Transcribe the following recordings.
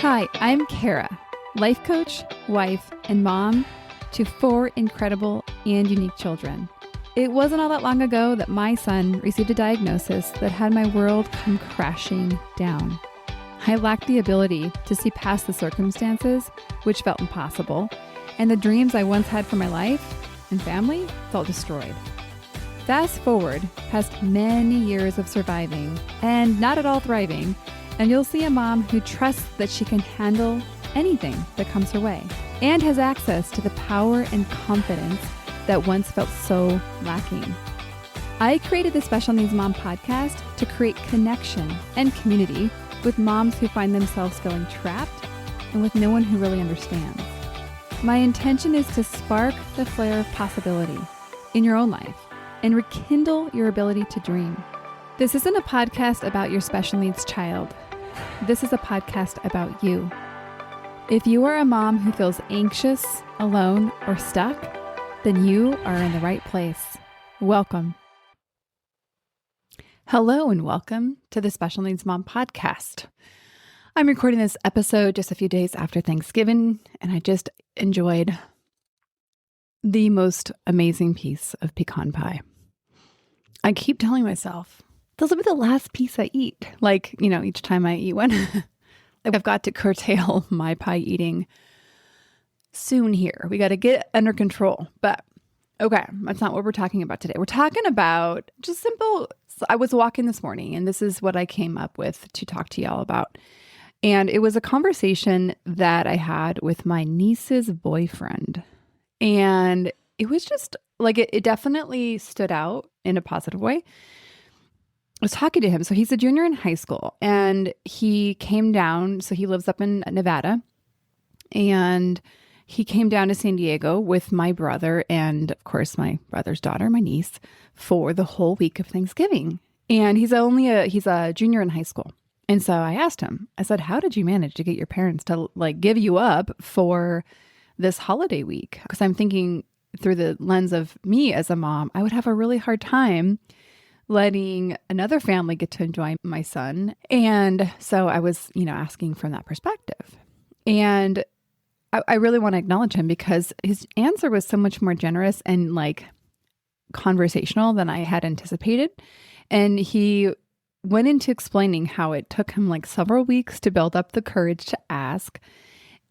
Hi, I'm Kara, life coach, wife, and mom to 4 incredible and unique children. It wasn't all that long ago that my son received a diagnosis that had my world come crashing down. I lacked the ability to see past the circumstances, which felt impossible, and the dreams I once had for my life and family felt destroyed. Fast forward past many years of surviving and not at all thriving, and you'll see a mom who trusts that she can handle anything that comes her way and has access to the power and confidence that once felt so lacking. I created the Special Needs Mom podcast to create connection and community with moms who find themselves feeling trapped and with no one who really understands. My intention is to spark the flare of possibility in your own life and rekindle your ability to dream. This isn't a podcast about your special needs child. This is a podcast about you. If you are a mom who feels anxious, alone, or stuck, then you are in the right place. Welcome. Hello and welcome to the Special Needs Mom podcast. I'm recording this episode just a few days after Thanksgiving, and I just enjoyed the most amazing piece of pecan pie. I keep telling myself, this will be the last piece I eat. Like, each time I eat one, I've got to curtail my pie eating soon here. We got to get under control. But okay, that's not what we're talking about today. We're talking about just simple. I was walking this morning and this is what I came up with to talk to y'all about. And it was a conversation that I had with my niece's boyfriend. And it was just like, it definitely stood out in a positive way. I was talking to him. So he's a junior in high school and he came down. So he lives up in Nevada and he came down to San Diego with my brother and of course my brother's daughter, my niece, for the whole week of Thanksgiving. And he's a junior in high school. And so I asked him, I said, how did you manage to get your parents to give you up for this holiday week? Because I'm thinking through the lens of me as a mom, I would have a really hard time letting another family get to enjoy my son. And so I was, asking from that perspective. And I really want to acknowledge him because his answer was so much more generous and conversational than I had anticipated. And he went into explaining how it took him several weeks to build up the courage to ask.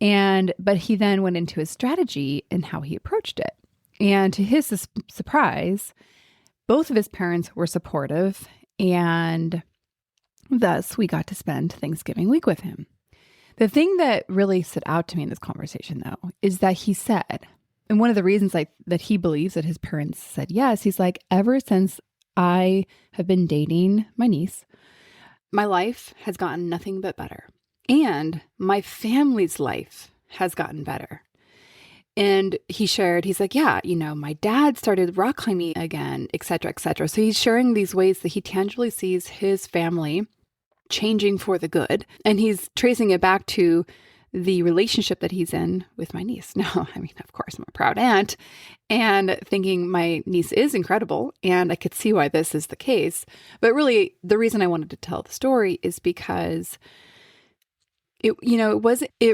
But he then went into his strategy and how he approached it. And to his surprise, both of his parents were supportive, and thus we got to spend Thanksgiving week with him. The thing that really stood out to me in this conversation, though, is that he said, and one of the reasons that he believes that his parents said yes, he's like, ever since I have been dating my niece, my life has gotten nothing but better. And my family's life has gotten better. And he shared, he's like, yeah, my dad started rock climbing again, et cetera, et cetera. So he's sharing these ways that he tangibly sees his family changing for the good. And he's tracing it back to the relationship that he's in with my niece. Now, of course, I'm a proud aunt and thinking my niece is incredible. And I could see why this is the case. But really, the reason I wanted to tell the story is because it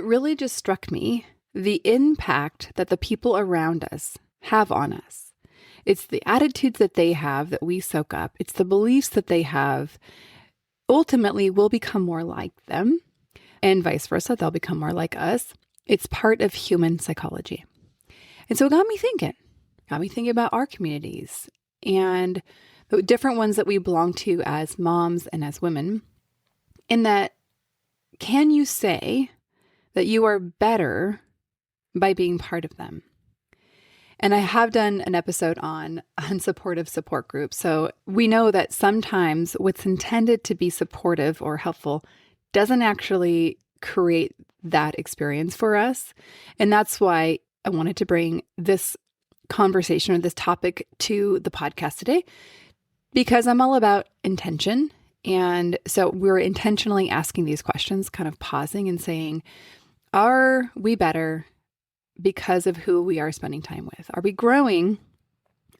really just struck me the impact that the people around us have on us. It's the attitudes that they have that we soak up. It's the beliefs that they have. Ultimately, we'll become more like them and vice versa. They'll become more like us. It's part of human psychology. And so it got me thinking about our communities and the different ones that we belong to as moms and as women. In that, can you say that you are better by being part of them? And I have done an episode on unsupportive support groups. So we know that sometimes what's intended to be supportive or helpful doesn't actually create that experience for us. And that's why I wanted to bring this conversation or this topic to the podcast today, because I'm all about intention. And so we're intentionally asking these questions, kind of pausing and saying, are we better because of who we are spending time with? Are we growing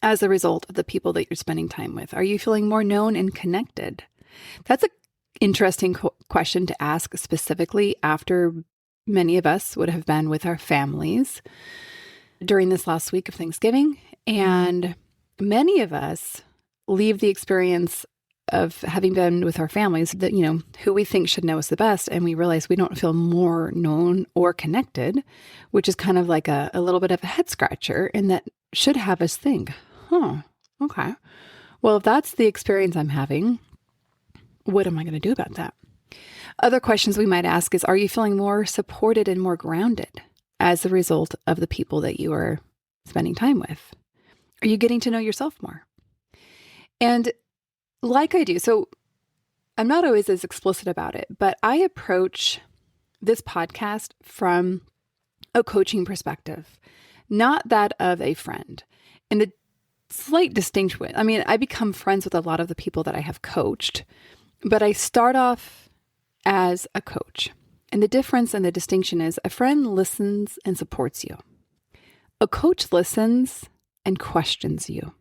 as a result of the people that you're spending time with? Are you feeling more known and connected? That's interesting question to ask specifically after many of us would have been with our families during this last week of Thanksgiving. And many of us leave the experience of having been with our families that, who we think should know us the best. And we realize we don't feel more known or connected, which is kind of like a little bit of a head scratcher. And that should have us think, okay, well, if that's the experience I'm having, what am I going to do about that? Other questions we might ask is, are you feeling more supported and more grounded as a result of the people that you are spending time with? Are you getting to know yourself more? And like I do, so I'm not always as explicit about it, but I approach this podcast from a coaching perspective, not that of a friend. And the slight distinction, I become friends with a lot of the people that I have coached, but I start off as a coach. And the difference and the distinction is a friend listens and supports you. A coach listens and questions you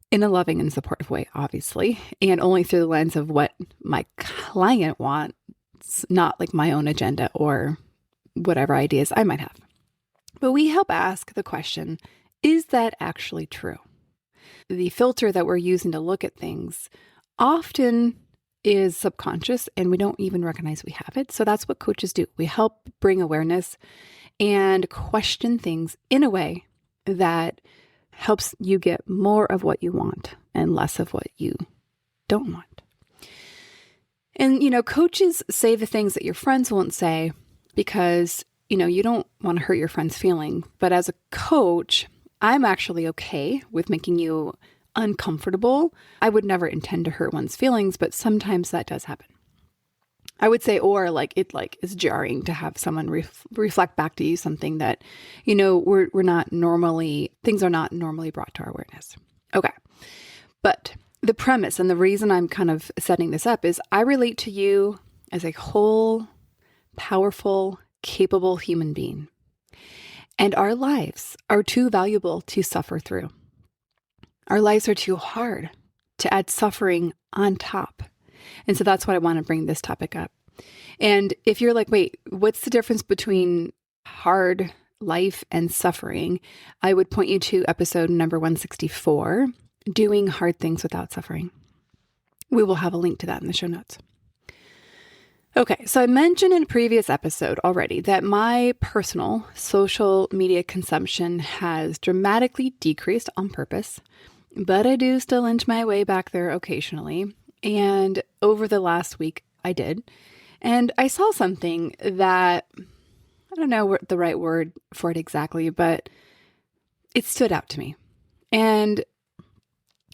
in a loving and supportive way, obviously, and only through the lens of what my client wants, not like my own agenda or whatever ideas I might have. But we help ask the question, is that actually true? The filter that we're using to look at things often is subconscious and we don't even recognize we have it. So that's what coaches do. We help bring awareness and question things in a way that helps you get more of what you want and less of what you don't want. And, coaches say the things that your friends won't say because, you don't want to hurt your friend's feeling. But as a coach, I'm actually okay with making you uncomfortable. I would never intend to hurt one's feelings, but sometimes that does happen. I would say, or it's jarring to have someone reflect back to you something that, we're not normally, things are not normally brought to our awareness. Okay. But the premise and the reason I'm kind of setting this up is I relate to you as a whole, powerful, capable human being. And our lives are too valuable to suffer through. Our lives are too hard to add suffering on top. And so that's why I want to bring this topic up. And if you're like, wait, what's the difference between hard life and suffering? I would point you to episode number 164, Doing Hard Things Without Suffering. We will have a link to that in the show notes. Okay, so I mentioned in a previous episode already that my personal social media consumption has dramatically decreased on purpose, but I do still inch my way back there occasionally. And over the last week, I did. And I saw something that, I don't know what the right word for it exactly, but it stood out to me. And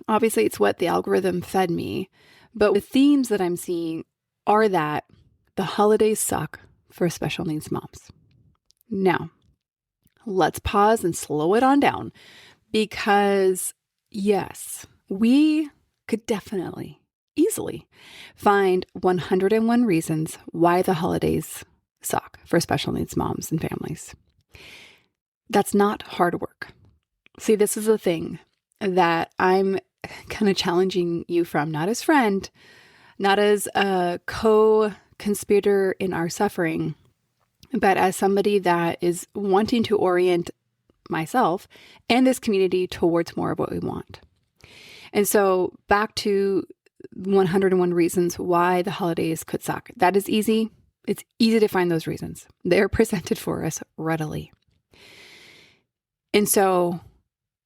obviously, it's what the algorithm fed me. But the themes that I'm seeing are that the holidays suck for special needs moms. Now, let's pause and slow it on down because, yes, we could definitely, easily find 101 reasons why the holidays suck for special needs moms and families. That's not hard work. See, this is the thing that I'm kind of challenging you from, not as friend, not as a co-conspirator in our suffering, but as somebody that is wanting to orient myself and this community towards more of what we want. And so back to 101 reasons why the holidays could suck. That is easy. It's easy to find those reasons. They're presented for us readily. And so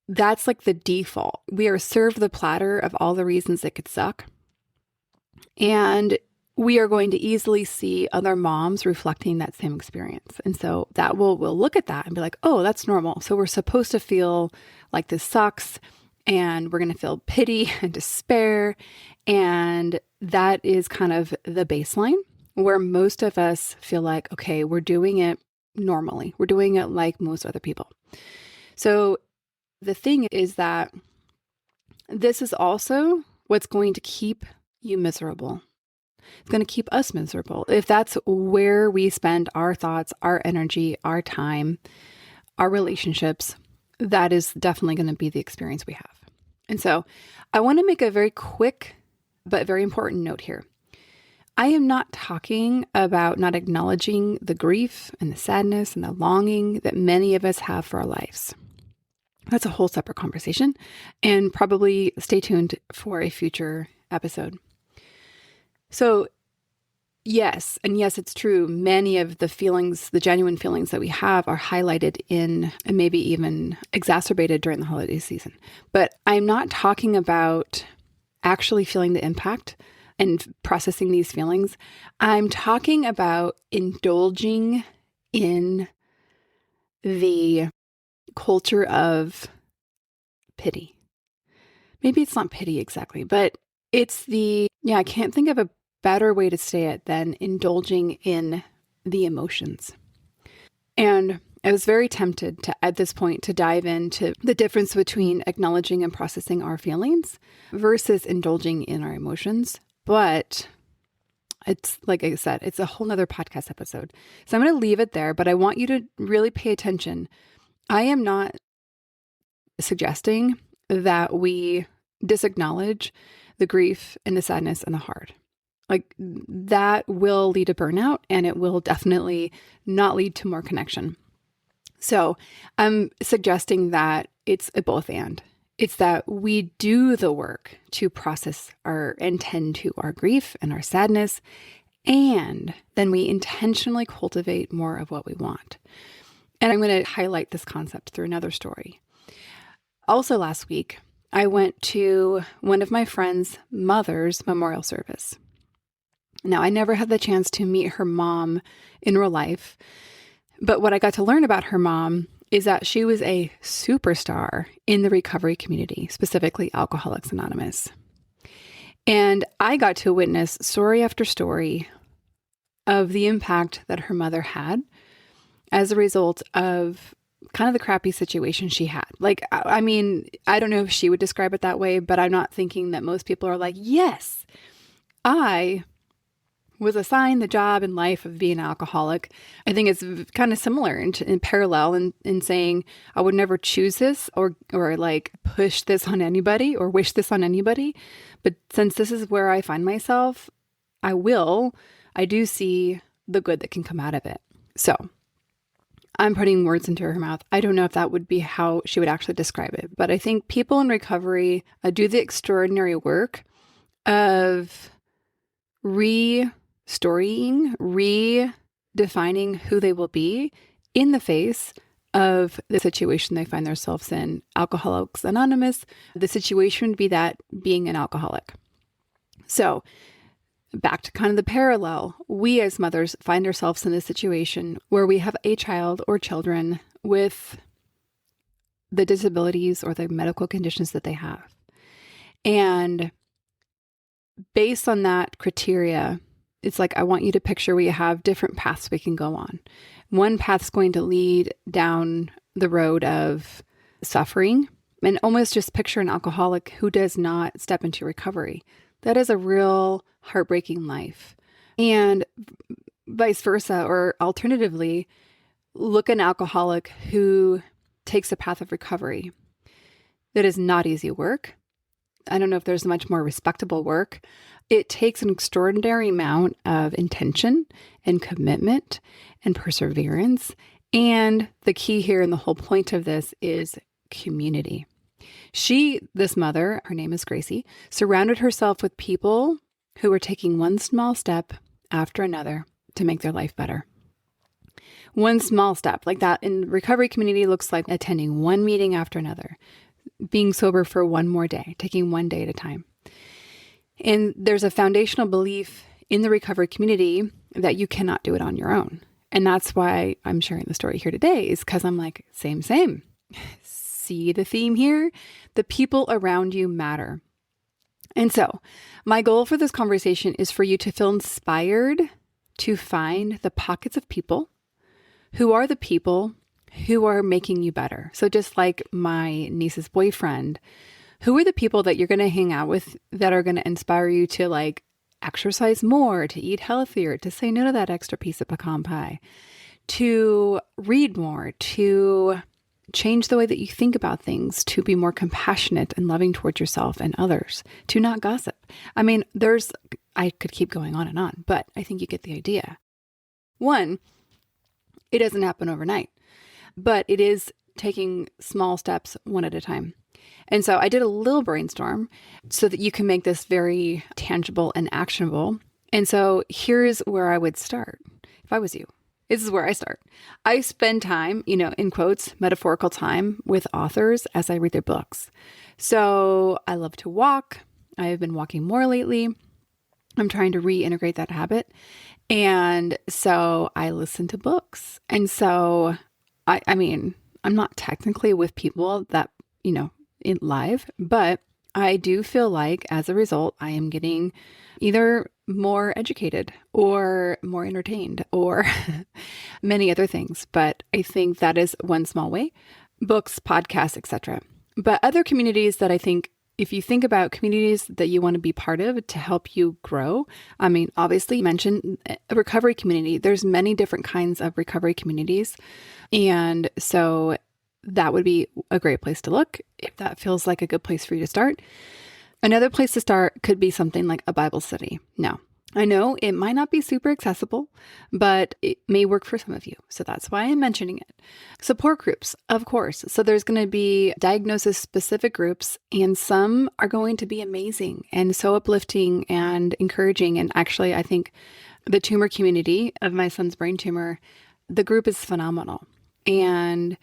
that's like the default. We are served the platter of all the reasons it could suck. And we are going to easily see other moms reflecting that same experience. And so that we'll look at that and be like, oh, that's normal. So we're supposed to feel like this sucks and we're going to feel pity and despair. And that is kind of the baseline where most of us feel like, okay, we're doing it normally. We're doing it like most other people. So the thing is that this is also what's going to keep you miserable. It's going to keep us miserable. If that's where we spend our thoughts, our energy, our time, our relationships, that is definitely going to be the experience we have. And so I want to make a very quick but very important note here. I am not talking about not acknowledging the grief and the sadness and the longing that many of us have for our lives. That's a whole separate conversation, and probably stay tuned for a future episode. So yes, and yes, it's true. Many of the feelings, the genuine feelings that we have are highlighted in and maybe even exacerbated during the holiday season. But I'm not talking about actually feeling the impact and processing these feelings. I'm talking about indulging in the culture of pity. Maybe it's not pity exactly, but it's I can't think of a better way to say it than indulging in the emotions. And I was very tempted at this point to dive into the difference between acknowledging and processing our feelings versus indulging in our emotions. But it's, like I said, it's a whole nother podcast episode. So I'm going to leave it there, but I want you to really pay attention. I am not suggesting that we disacknowledge the grief and the sadness and the heart. Like, that will lead to burnout, and it will definitely not lead to more connection. So I'm suggesting that it's a both and. It's that we do the work to process and tend to our grief and our sadness, and then we intentionally cultivate more of what we want. And I'm going to highlight this concept through another story. Also last week, I went to one of my friend's mother's memorial service. Now, I never had the chance to meet her mom in real life, but what I got to learn about her mom is that she was a superstar in the recovery community, specifically Alcoholics Anonymous. And I got to witness story after story of the impact that her mother had as a result of kind of the crappy situation she had. Like, I mean, I don't know if she would describe it that way, but I'm not thinking that most people are like, yes, I was assigned the job in life of being an alcoholic. I think it's kind of similar in parallel in saying I would never choose this or like push this on anybody or wish this on anybody. But since this is where I find myself, I do see the good that can come out of it. So I'm putting words into her mouth. I don't know if that would be how she would actually describe it, but I think people in recovery do the extraordinary work of restoring, redefining who they will be in the face of the situation they find themselves in. Alcoholics Anonymous, the situation would be that being an alcoholic. So back to kind of the parallel, we as mothers find ourselves in this situation where we have a child or children with the disabilities or the medical conditions that they have. And based on that criteria, it's like I want you to picture we have different paths we can go on. One path's going to lead down the road of suffering, and almost just picture an alcoholic who does not step into recovery. That is a real heartbreaking life. And vice versa, or alternatively, look at an alcoholic who takes a path of recovery. That is not easy work. I don't know if there's much more respectable work. It takes an extraordinary amount of intention and commitment and perseverance. And the key here and the whole point of this is community. This mother, her name is Gracie, surrounded herself with people who were taking one small step after another to make their life better. One small step like that in recovery community looks like attending one meeting after another, being sober for one more day, taking one day at a time. And there's a foundational belief in the recovery community that you cannot do it on your own. And that's why I'm sharing the story here today, is because I'm like, same. See the theme here? The people around you matter. And so my goal for this conversation is for you to feel inspired to find the pockets of people who are the people who are making you better. So just like my niece's boyfriend, who are the people that you're going to hang out with that are going to inspire you to like exercise more, to eat healthier, to say no to that extra piece of pecan pie, to read more, to change the way that you think about things, to be more compassionate and loving towards yourself and others, to not gossip. I mean, there's I could keep going on, but I think you get the idea. One, it doesn't happen overnight, but it is taking small steps one at a time. And so I did a little brainstorm so that you can make this very tangible and actionable. And so here's where I would start if I was you. This is where I start. I spend time, in quotes, metaphorical time with authors as I read their books. So I love to walk. I have been walking more lately. I'm trying to reintegrate that habit. And so I listen to books. And so, I mean, I'm not technically with people that, in live, but I do feel like as a result, I am getting either more educated or more entertained or many other things. But I think that is one small way: books, podcasts, etc. But other communities that I think, if you think about communities that you want to be part of to help you grow, I mean, obviously you mentioned a recovery community. There's many different kinds of recovery communities. And so that would be a great place to look if that feels like a good place for you to start. Another place to start could be something like a Bible study. Now, I know it might not be super accessible, but it may work for some of you. So that's why I'm mentioning it. Support groups, of course. So there's going to be diagnosis-specific groups, and some are going to be amazing and so uplifting and encouraging. And actually, I think the tumor community of my son's brain tumor, the group is phenomenal. And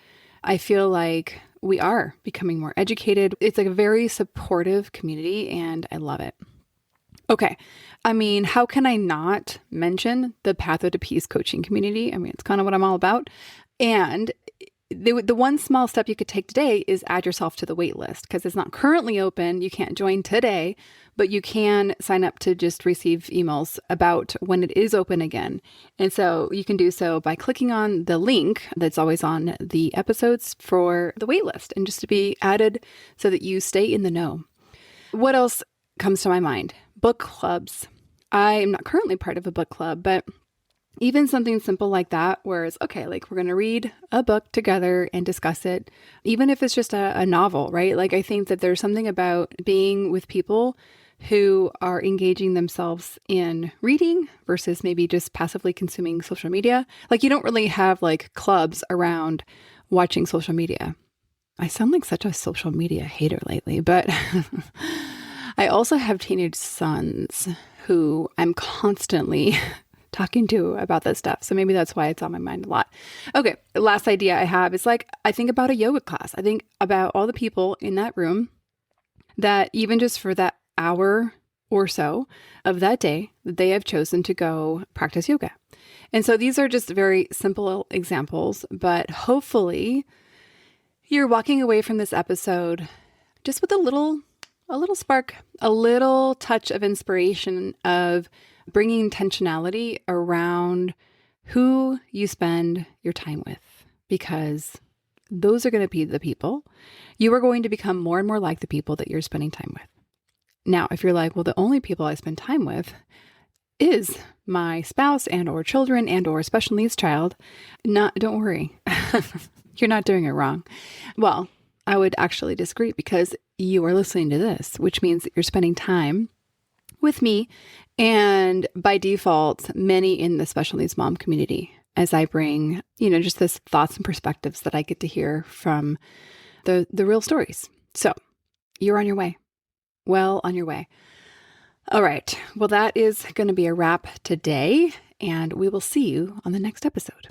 I feel like we are becoming more educated. It's like a very supportive community, and I love it. Okay. I mean, how can I not mention the Pathway to Peace coaching community? I mean, it's kind of what I'm all about. And the one small step you could take today is add yourself to the wait list, because it's not currently open. You can't join today, but you can sign up to just receive emails about when it is open again. And so you can do so by clicking on the link that's always on the episodes for the wait list, and just to be added so that you stay in the know. What else comes to my mind? Book clubs. I am not currently part of a book club, but even something simple like that, where it's okay, like we're going to read a book together and discuss it, even if it's just a novel, right? Like I think that there's something about being with people who are engaging themselves in reading versus maybe just passively consuming social media. Like you don't really have like clubs around watching social media. I sound like such a social media hater lately, but I also have teenage sons who I'm constantly talking to about this stuff. So maybe that's why it's on my mind a lot. Okay. The last idea I have is like, I think about a yoga class. I think about all the people in that room that even just for that hour or so of that day, that they have chosen to go practice yoga. And so these are just very simple examples, but hopefully you're walking away from this episode just with a little spark, a little touch of inspiration of bringing intentionality around who you spend your time with, because those are going to be the people. You are going to become more and more like the people that you're spending time with. Now, if you're like, well, the only people I spend time with is my spouse and or children and or special needs child, don't worry. You're not doing it wrong. Well, I would actually disagree, because you are listening to this, which means that you're spending time with me and by default, many in the special needs mom community, as I bring, just this thoughts and perspectives that I get to hear from the real stories. So you're on your way. Well, on your way. All right. Well, that is going to be a wrap today, and we will see you on the next episode.